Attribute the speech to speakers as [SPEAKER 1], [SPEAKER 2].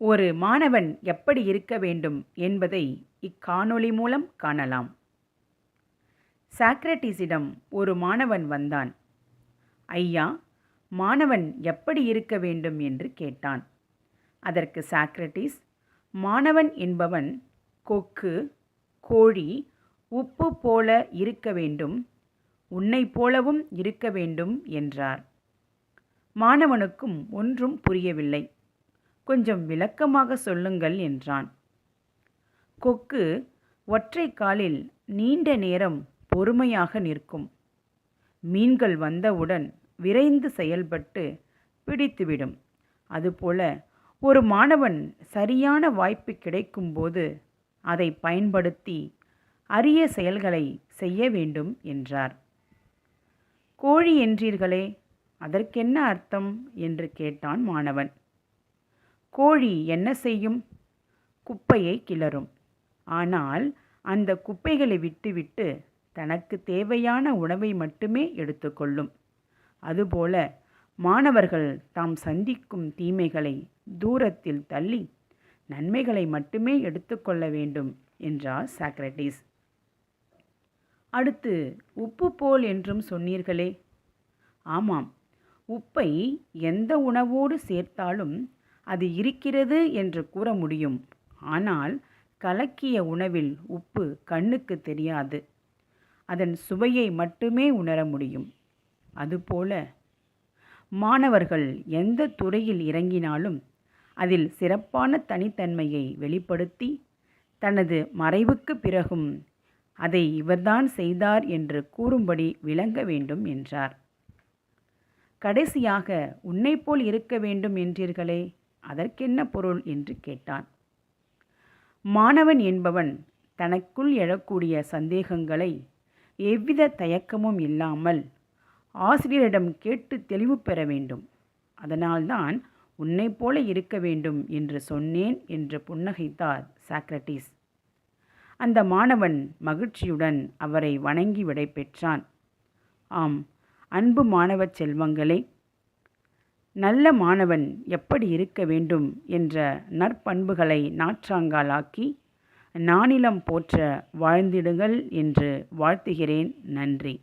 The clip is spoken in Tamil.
[SPEAKER 1] ஒரு மாணவன் எப்படி இருக்க வேண்டும் என்பதை இக்காணொளி மூலம் காணலாம். சாக்ரடீஸிடம் ஒரு மாணவன் வந்தான். ஐயா, மாணவன் எப்படி இருக்க வேண்டும் என்று கேட்டான். அதற்கு சாக்ரடீஸ், மாணவன் என்பவன் கொக்கு, கோழி, உப்பு போல இருக்க வேண்டும், உன்னைப் போலவும் இருக்க வேண்டும் என்றார். மாணவனுக்கும் ஒன்றும் புரியவில்லை. கொஞ்சம் விளக்கமாக சொல்லுங்கள் என்றான். கொக்கு ஒற்றை காலில் நீண்ட நேரம் பொறுமையாக நிற்கும். மீன்கள் வந்தவுடன் விரைந்து செயல்பட்டு பிடித்துவிடும். அதுபோல ஒரு மாணவன் சரியான வாய்ப்பு கிடைக்கும்போது அதை பயன்படுத்தி அரிய செயல்களை செய்ய வேண்டும் என்றார். கோழி என்றீர்களே, அதற்கென்ன அர்த்தம் என்று கேட்டான் மாணவன். கோழி என்ன செய்யும்? குப்பையை கிளறும். ஆனால் அந்த குப்பைகளை விட்டுவிட்டு தனக்கு தேவையான உணவை மட்டுமே எடுத்துக்கொள்ளும். அதுபோல மாணவர்கள் தாம் சந்திக்கும் தீமைகளை தூரத்தில் தள்ளி நன்மைகளை மட்டுமே எடுத்துக்கொள்ள வேண்டும் என்றார் சாக்ரடீஸ். அடுத்து உப்பு போல் என்றும் சொன்னீர்களே. ஆமாம், உப்பை எந்த உணவோடு சேர்த்தாலும் அது இருக்கிறது என்று கூற முடியும். ஆனால் கலக்கிய உணவில் உப்பு கண்ணுக்கு தெரியாது. அதன் சுவையை மட்டுமே உணர முடியும். அதுபோல மாணவர்கள் எந்த துறையில் இறங்கினாலும் அதில் சிறப்பான தனித்தன்மையை வெளிப்படுத்தி தனது மறைவுக்கு பிறகும் அதை இவர்தான் செய்தார் என்று கூறும்படி விளங்க வேண்டும் என்றார். கடைசியாக உன்னைப்போல் இருக்க வேண்டும் என்றீர்களே, அதற்கென்ன பொருள் என்று கேட்டான். மாணவன் என்பவன் தனக்குள் எழக்கூடிய சந்தேகங்களை எவ்வித தயக்கமும் இல்லாமல் ஆசிரியரிடம் கேட்டு தெளிவு பெற வேண்டும். அதனால்தான் உன்னைப் போல இருக்க வேண்டும் என்று சொன்னேன் என்று புன்னகைத்தார் சாக்ரடீஸ். அந்த மாணவன் மகிழ்ச்சியுடன் அவரை வணங்கி விடை பெற்றான். ஆம், அன்பு மாணவ செல்வங்களே, நல்ல மாணவன் எப்படி இருக்க வேண்டும் என்ற நற்பண்புகளை நாற்றாங்காலாக்கி நானிலம் போற்ற வாழ்ந்திடுங்கள் என்று வாழ்த்துகிறேன். நன்றி.